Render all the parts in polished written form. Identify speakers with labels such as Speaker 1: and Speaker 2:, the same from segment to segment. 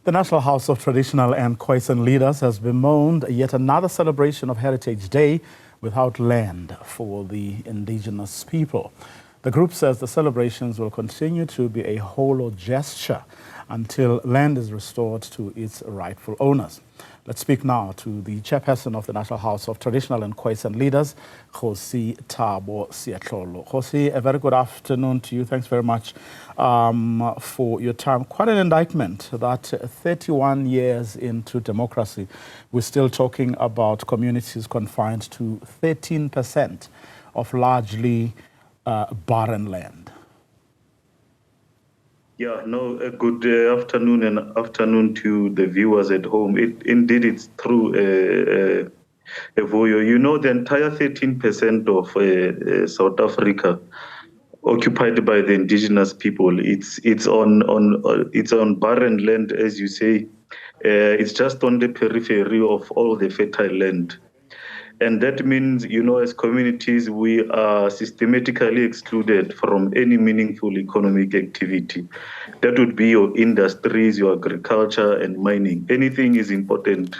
Speaker 1: The National House of Traditional and Khoisan Leaders has bemoaned yet another celebration of Heritage Day without land for the indigenous people. The group says the celebrations will continue to be a hollow gesture until land is restored to its rightful owners. Let's speak now to the chairperson of the National House of Traditional and Khoisan Leaders, Kgosi, Thabo, Seatlholo. Kgosi, a very good afternoon to you. Thanks very much for your time. Quite an indictment that 31 years into democracy, we're still talking about communities confined to 13% of largely barren land.
Speaker 2: Yeah, no, a good afternoon to the viewers at home. Indeed, it's true, Evoyo. You know, the entire 13% of South Africa occupied by the indigenous people. It's on barren land, as you say. It's just on the periphery of all the fertile land. And that means, you know, as communities, we are systematically excluded from any meaningful economic activity. That would be your industries, your agriculture and mining. Anything is important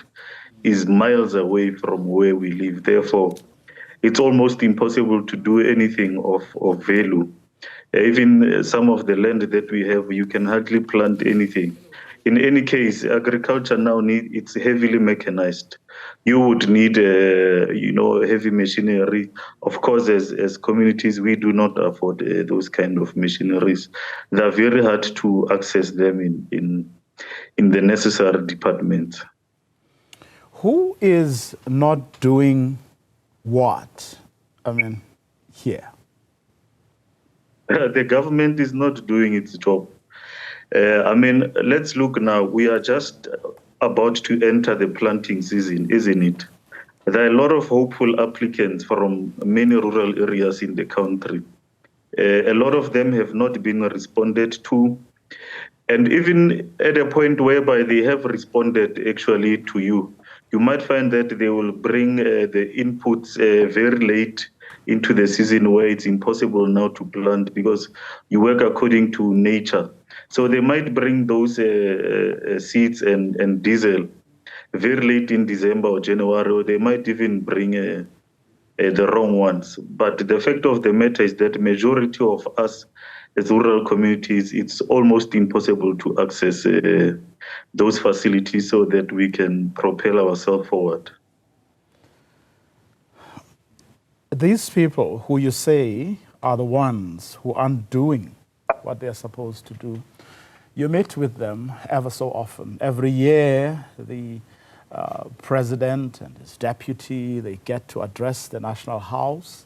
Speaker 2: is miles away from where we live. Therefore, it's almost impossible to do anything of value. Even some of the land that we have, you can hardly plant anything. In any case, agriculture now it's heavily mechanized. You would need, heavy machinery. Of course, as communities, we do not afford those kind of machineries. They're very hard to access them in the necessary departments.
Speaker 1: Who is not doing what? I mean, here.
Speaker 2: The government is not doing its job. Let's look now. We are just about to enter the planting season, isn't it? There are a lot of hopeful applicants from many rural areas in the country. A lot of them have not been responded to. And even at a point whereby they have responded actually to you, you might find that they will bring the inputs very late into the season where it's impossible now to plant because you work according to nature. So they might bring those seeds and diesel very late in December or January, or they might even bring the wrong ones. But the fact of the matter is that majority of us as rural communities, it's almost impossible to access those facilities so that we can propel ourselves forward.
Speaker 1: These people who you say are the ones who aren't doing what they're supposed to do, you meet with them ever so often. Every year, the president and his deputy, they get to address the National House.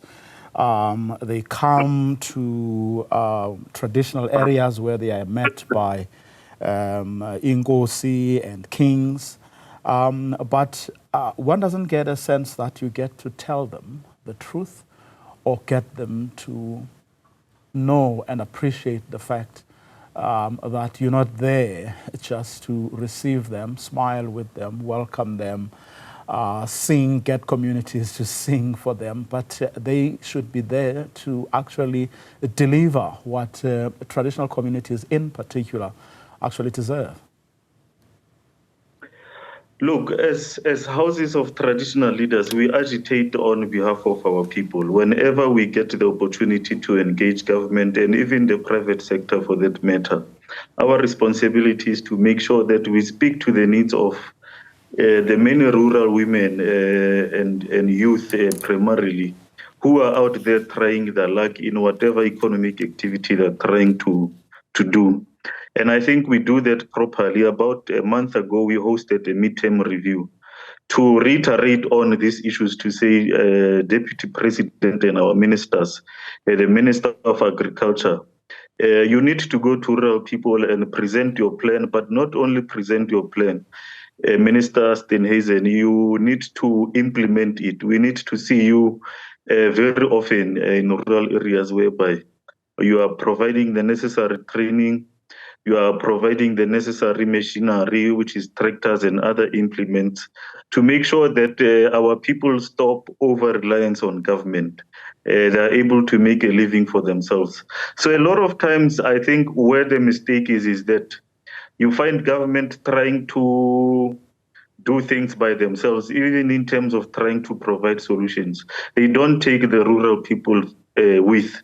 Speaker 1: They come to traditional areas where they are met by Kgosi and kings. But one doesn't get a sense that you get to tell them the truth or get them to know and appreciate the fact that you're not there just to receive them, smile with them, welcome them, sing, get communities to sing for them, but they should be there to actually deliver what traditional communities in particular actually deserve.
Speaker 2: Look, as houses of traditional leaders, we agitate on behalf of our people. Whenever we get the opportunity to engage government and even the private sector for that matter, our responsibility is to make sure that we speak to the needs of the many rural women and youth primarily, who are out there trying their luck in whatever economic activity they're trying to do. And I think we do that properly. About a month ago, we hosted a midterm review to reiterate on these issues, to say, Deputy President and our ministers, the Minister of Agriculture, you need to go to rural people and present your plan, but not only present your plan. Minister Steenhuisen, you need to implement it. We need to see you very often in rural areas whereby you are providing the necessary training, you are providing the necessary machinery, which is tractors and other implements, to make sure that our people stop over-reliance on government. They are able to make a living for themselves. So a lot of times, I think where the mistake is that You find government trying to do things by themselves, even in terms of trying to provide solutions. They don't take the rural people with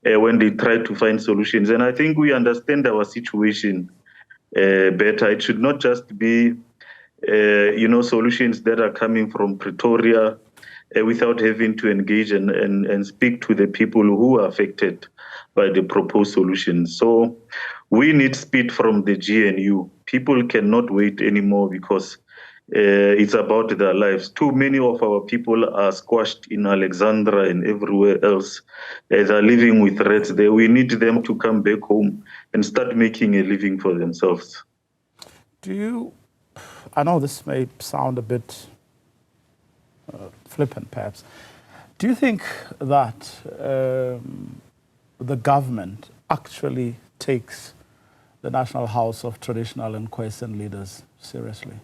Speaker 2: when they try to find solutions. And I think we understand our situation better. It should not just be, solutions that are coming from Pretoria without having to engage and speak to the people who are affected by the proposed solutions. So we need speed from the GNU. People cannot wait anymore because it's about their lives. Too many of our people are squashed in Alexandra and everywhere else. They're living with threats there. We need them to come back home and start making a living for themselves.
Speaker 1: I know this may sound a bit flippant perhaps. Do you think that the government actually takes the National House of Traditional and Khoisan Leaders seriously?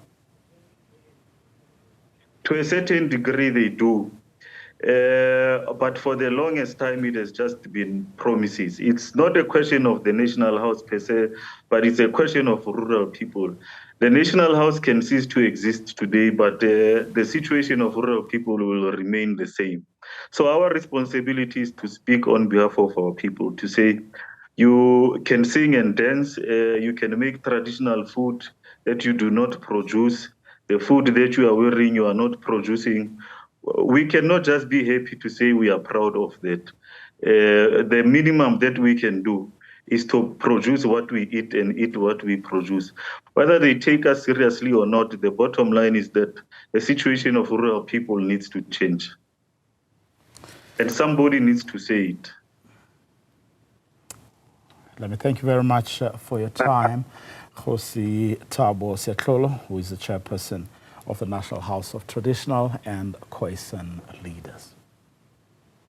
Speaker 2: To a certain degree, they do. But for the longest time, it has just been promises. It's not a question of the National House per se, but it's a question of rural people. The National House can cease to exist today, but the situation of rural people will remain the same. So our responsibility is to speak on behalf of our people, to say, you can sing and dance, you can make traditional food that you do not produce, the food that you are wearing, you are not producing. We cannot just be happy to say we are proud of that. The minimum that we can do is to produce what we eat and eat what we produce. Whether they take us seriously or not, the bottom line is that the situation of rural people needs to change. And somebody needs to say it.
Speaker 1: Let me thank you very much for your time. Kgosi Thabo Seatlholo, who is the chairperson of the National House of Traditional and Khoisan Leaders.